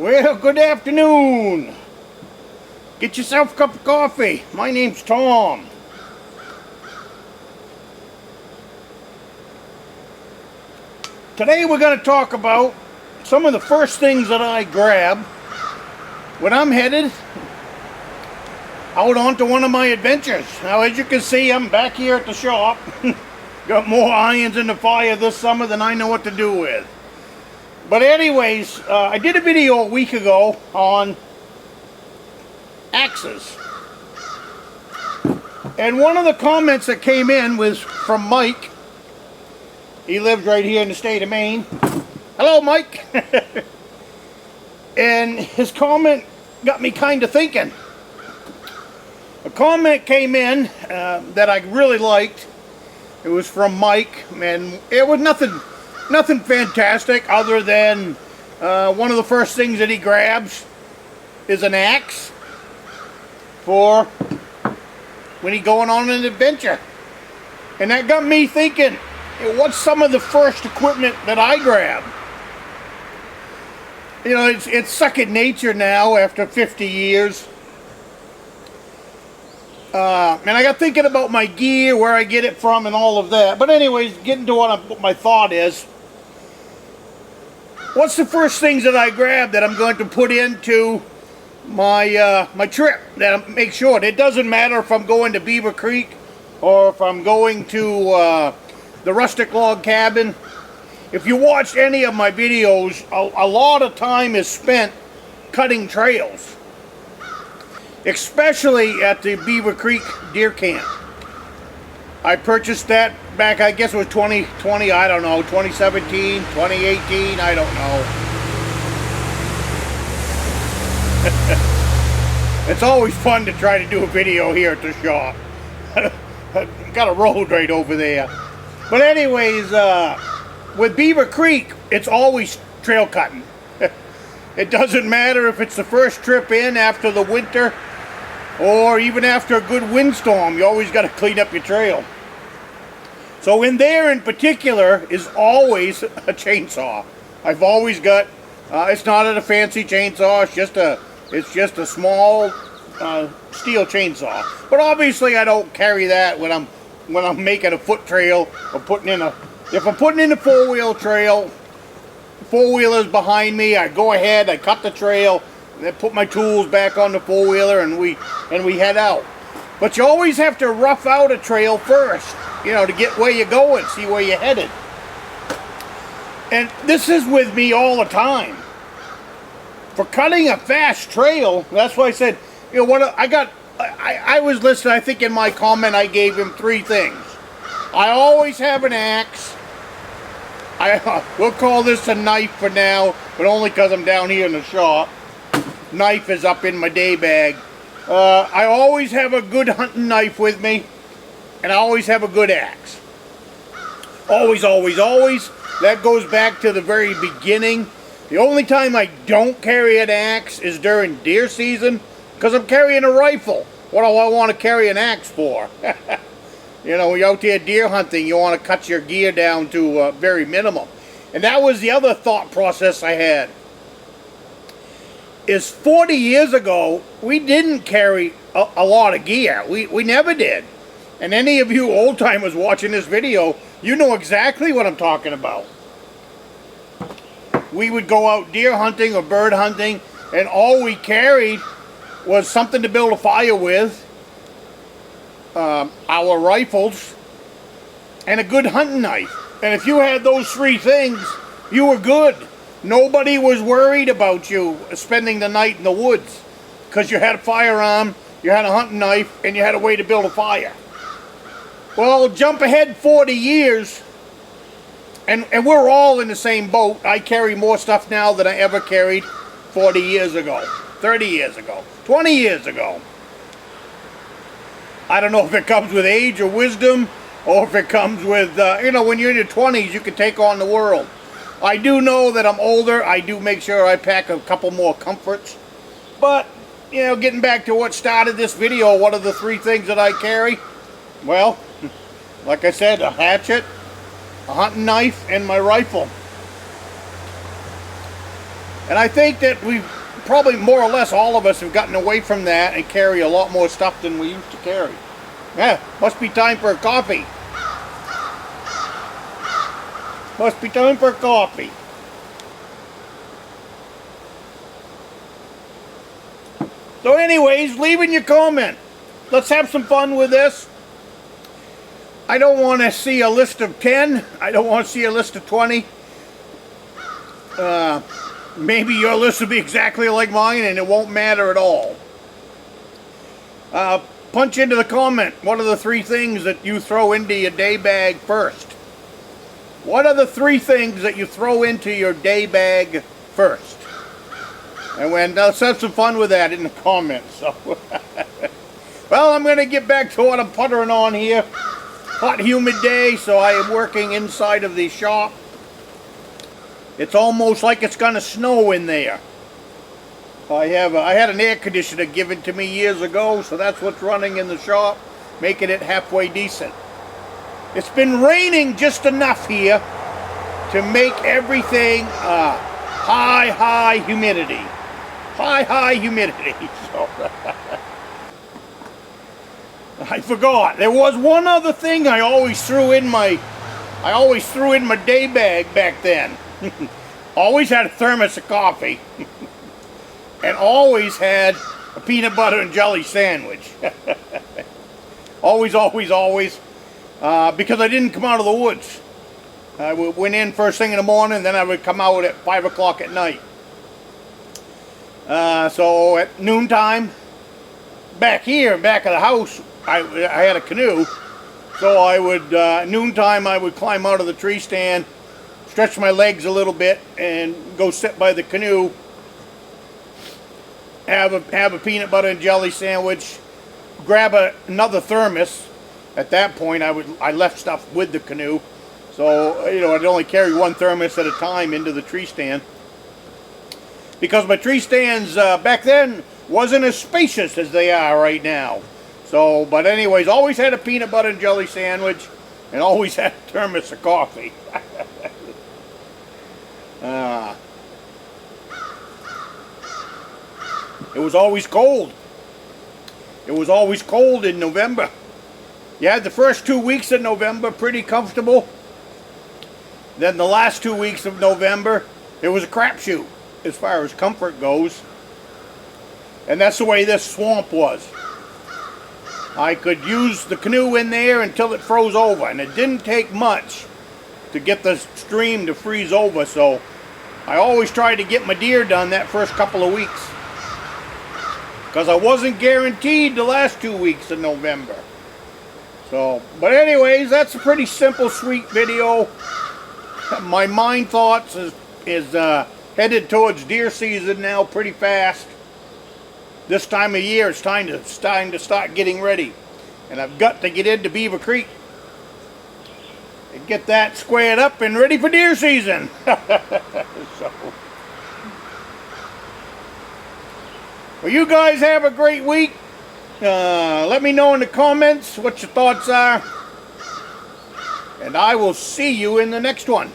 Well, good afternoon. Get yourself a cup of coffee. My name's Tom. Today we're going to talk about some of the first things that I grab when I'm headed out onto one of my adventures. Now, as you can see, I'm back here at the shop. Got more irons in the fire this summer than I know what to do with. But anyways, I did a video a week ago on axes. And one of the comments that came in was from Mike. He lives right here in the state of Maine. Hello, Mike. And his comment got me kind of thinking. A comment came in that I really liked. It was from Mike, and it was nothing fantastic other than one of the first things that he grabs is an axe for when he's going on an adventure. And that got me thinking, what's some of the first equipment that I grab? You know, it's second nature now after 50 years. And I got thinking about my gear, where I get it from, and all of that. But anyways, getting to what my thought is, what's the first things that I grab that I'm going to put into my my trip? That make sure it doesn't matter if I'm going to Beaver Creek or if I'm going to the Rustic log cabin. If you watch any of my videos, a lot of time is spent cutting trails. Especially at the Beaver Creek deer camp. I purchased that back, I guess it was 2020, I don't know, 2017, 2018, I don't know. It's always fun to try to do a video here at the shop. Got a road right over there. But anyways, with Beaver Creek, it's always trail cutting. It doesn't matter if it's the first trip in after the winter, or even after a good windstorm, you always got to clean up your trail. So in there in particular is always a chainsaw. I've always got, it's not a fancy chainsaw, it's just a small steel chainsaw. But obviously I don't carry that when I'm making a foot trail or if I'm putting in a four-wheel trail, four-wheeler's behind me, I go ahead, I cut the trail, and then put my tools back on the four-wheeler, and we head out. But you always have to rough out a trail first, you know, to get where you're going, see where you're headed. And this is with me all the time. For cutting a fast trail, that's why I said, you know, I was listening, I think in my comment I gave him 3 things. I always have an axe. We'll call this a knife for now, but only because I'm down here in the shop. Knife is up in my day bag. I always have a good hunting knife with me, and I always have a good axe. Always, always, always. That goes back to the very beginning. The only time I don't carry an axe is during deer season, because I'm carrying a rifle. What do I want to carry an axe for? You know, when you're out there deer hunting, you want to cut your gear down to very minimum. And that was the other thought process I had. Is 40 years ago, we didn't carry a lot of gear. We never did. And any of you old timers watching this video, you know exactly what I'm talking about. We would go out deer hunting or bird hunting, and all we carried was something to build a fire with, our rifles, and a good hunting knife. And if you had those 3 things, you were good. Nobody was worried about you spending the night in the woods because you had a firearm, you had a hunting knife, and you had a way to build a fire. Well, jump ahead 40 years, and we're all in the same boat. I carry more stuff now than I ever carried 40 years ago, 30 years ago, 20 years ago. I don't know if it comes with age or wisdom, or if it comes with, you know, when you're in your 20s, you can take on the world. I do know that I'm older. I do make sure I pack a couple more comforts. But, you know, getting back to what started this video, what are the 3 things that I carry? Well, like I said, a hatchet, a hunting knife, and my rifle. And I think that we've probably more or less all of us have gotten away from that and carry a lot more stuff than we used to carry. Yeah, must be time for a coffee. Must be time for a coffee. So anyways, leaving your comment. Let's have some fun with this. I don't want to see a list of 10. I don't want to see a list of 20. Maybe your list will be exactly like mine and it won't matter at all. Punch into the comment. What are the 3 things that you throw into your day bag first? What are the 3 things that you throw into your day bag first? And let's have some fun with that in the comments. So, well, I'm going to get back to what I'm puttering on here. Hot, humid day, so I am working inside of the shop. It's almost like it's going to snow in there. I had an air conditioner given to me years ago, so that's what's running in the shop, making it halfway decent. It's been raining just enough here to make everything high humidity. High humidity. So, I forgot. There was one other thing I always threw in my day bag back then. Always had a thermos of coffee. And always had a peanut butter and jelly sandwich. always. Because I didn't come out of the woods. I went in first thing in the morning, then I would come out at 5 o'clock at night. So at noontime, back of the house, I had a canoe. So I would, noontime, I would climb out of the tree stand, stretch my legs a little bit, and go sit by the canoe. Have a peanut butter and jelly sandwich. Grab another thermos. At that point, I left stuff with the canoe. So, I'd only carry one thermos at a time into the tree stand. Because my tree stands back then wasn't as spacious as they are right now. So, but anyways, always had a peanut butter and jelly sandwich and always had a thermos of coffee. It was always cold. It was always cold in November. You had the first 2 weeks of November pretty comfortable. Then the last 2 weeks of November, it was a crapshoot as far as comfort goes. And that's the way this swamp was. I could use the canoe in there until it froze over, and it didn't take much to get the stream to freeze over, so I always tried to get my deer done that first couple of weeks. Because I wasn't guaranteed the last 2 weeks of November. So, but anyways, that's a pretty simple, sweet video. My mind thoughts is headed towards deer season now pretty fast. This time of year, it's time to start getting ready. And I've got to get into Beaver Creek and get that squared up and ready for deer season. So, well, you guys have a great week. Let me know in the comments what your thoughts are. And I will see you in the next one.